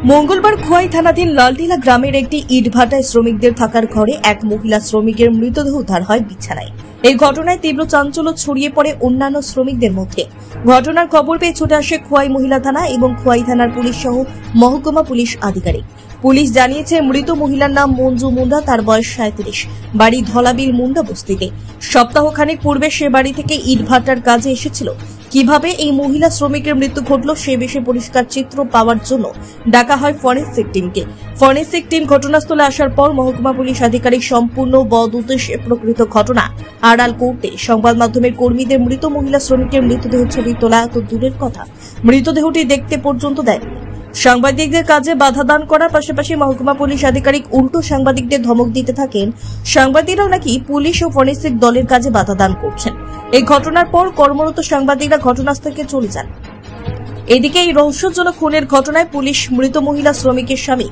মঙ্গলবার খোয়াই থানাধীন লালটিলা গ্রামের একটি ইটভাটায় শ্রমিকদের থাকার ঘরে এক মহিলা শ্রমিকের মৃতদেহ উদ্ধার হয় বিছানায়। এই ঘটনায় তীব্র চাঞ্চল্য ছড়িয়ে পড়ে অন্যান্য শ্রমিকদের মধ্যে। ঘটনার খবর পেয়ে ছুটে আসে খোয়াই মহিলা থানা এবং খোয়াই থানার পুলিশ সহ মহকুমা পুলিশ আধিকারিক। পুলিশ জানিয়েছে, মৃত মহিলার নাম মঞ্জু মুন্ডা, তার বয়স 37, বাড়ি ধলাবিল মুন্ডা বস্তিতে। সপ্তাহখানেক পূর্বে সে বাড়ি থেকে ইটভাটার কাজে এসেছিল। কিভাবে এই মহিলা শ্রমিকের মৃত্যু ঘটল সে বিষয়ে পরিষ্কার চিত্র পাওয়ার জন্য ডাকা হয় ফরেনসিক টিমকে। ফরেনসিক টিম ঘটনাস্থলে আসার পর মহকুমা পুলিশ আধিকারিক সম্পূর্ণ বদ উদ্দেশ্যে প্রকৃত ঘটনা আড়াল করতে সংবাদ মাধ্যমের কর্মীদের মৃত মহিলা শ্রমিকের মৃতদেহ ছবি তোলা তো দূরের কথা, মৃতদেহটি দেখতে পর্যন্ত দেয়। সাংবাদিকদের কাজে বাধা দান করার পাশাপাশি মহকুমা পুলিশ আধিকারিক উল্টো সাংবাদিকদের ধমক দিতে থাকেন। সাংবাদিকরাও নাকি পুলিশ ও ফরেনসিক দলের কাজে বাধা দান করছেন। এই ঘটনার পর কর্মরত সাংবাদিকরা ঘটনাস্থল থেকে চলে যান। এদিকে এই রহস্যজনক খুনের ঘটনায় পুলিশ মৃত মহিলা শ্রমিকের স্বামী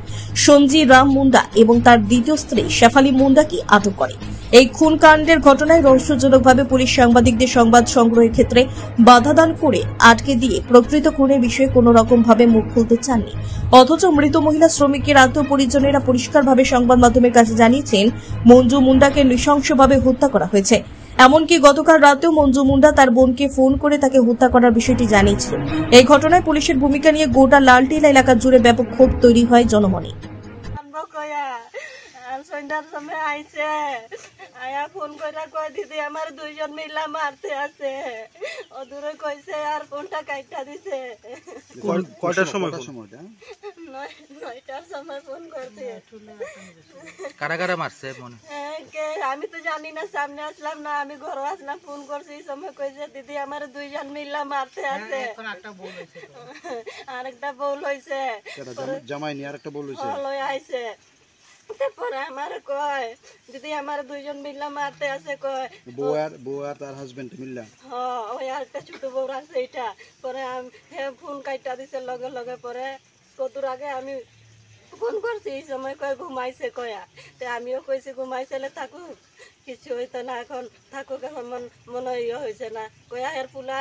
সঞ্জি রাম মুন্ডা এবং তার দ্বিতীয় স্ত্রী শেফালি মুন্ডাকে আটক করে। এই খুন কাণ্ডের ঘটনায় রহস্যজনকভাবে পুলিশ সাংবাদিকদের সংবাদ সংগ্রহের ক্ষেত্রে বাধা দান করে আটকে দিয়ে প্রকৃত খুনের বিষয়ে কোন রকম ভাবে মুখ খুলতে চাননি। অথচ মৃত মহিলা শ্রমিকের আত্মীয় পরিজনেরা পরিষ্কারভাবে সংবাদ মাধ্যমের কাছে জানিয়েছেন, মঞ্জু মুন্ডাকে নৃশংসভাবে হত্যা করা হয়েছে। এমনকি গতকাল রাতেও মঞ্জু মুন্ডা তার বোনকে ফোন করে তাকে হত্যা করার বিষয়টি জানিয়েছিল। এই ঘটনায় পুলিশের ভূমিকা নিয়ে গোটা লালটিলা এলাকা জুড়ে ব্যাপক ক্ষোভ তৈরি হয় জনমনে। সন্ধ্যার সময় আইছে, আয়া ফোন করে কয় দিদি আমার দুইজন মিলা মারতে আছে। ও দূরে কইছে আর ফোনটা কাইটা দিছে। কয়টার সময়? 9টার সময় ফোন করছে। কারা কারা মারছে মনে? আমি তো জানি না, সামনে আসলাম না, আমি ঘরে আসলাম, ফোন করছি। এই সময় কইছে দিদি আমার দুইজন মিলা মারতে আছে। আরেকটা বউ লইছে, জামাই নি আরেকটা বউ লইছে, লই আইছে। তারপরে আমার কয় দিদি আমার দুইজন মিল্লা মারতে আছে। কয় বউ আর তার হাজবেন্ড মিল্লা? হ্যাঁ, ওই আরেকটা ছোট বউ আছে এটা। পরে ফোন কাইটা দিছে লগে লগে। পরে কতর আগে আমি ফোন করছি, এই সময় কয় ঘুমাইছে কয়া। তো আমিও কইছি ঘুমাইছিলে থাকুক, কিছু হইতো না, এখন থাকুক, এখন মনে হয়েছে না। কয়া এর পুলা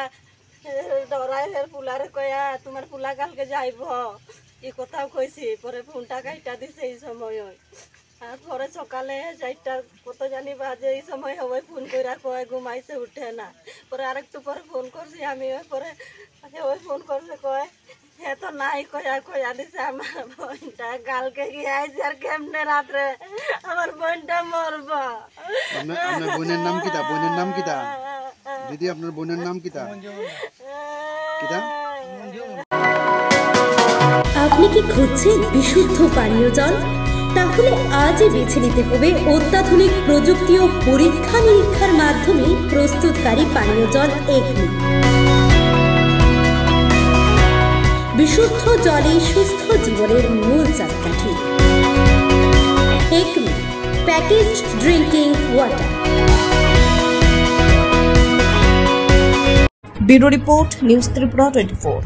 ডরায়, এর পুলারে কয়া তোমার পুলা কালকে যাইব, এই কথাও কইছি। পরে ফোনটা কাইটা দিছে এই সময়। আর পরে সকালে 4টা কত জানি বাজে, এই সময় সবাই ফোন করে কয় ঘুমাইছে, উঠে না। পরে আরেকটু পরে ফোন করছি আমি। পরে ওই ফোন করছে, কয় হে তো নাই, কয়া দিছে আমার বোনটা কালকে গিয়ে আইছে। আর কেমনে রাত্রে আমার বোনটা মরব। আপনার বোনের নাম কিতা? বোনের নাম কিতা দিদি? আপনার বোনের নাম কিতা? কিতা? আপনি কি খুঁজছেন বিশুদ্ধ পানীয় জল? তাহলে আজই বেছে নিতে হবে অত্যাধুনিক প্রযুক্তি ও পরীক্ষা নিরীক্ষার মাধ্যমে প্রস্তুতকারী পানীয় জল একমি। বিশুদ্ধ জলে সুস্থ জীবনের মূল চাকাঠি। Acme package drinking water. Bureau report, news Tripura 24।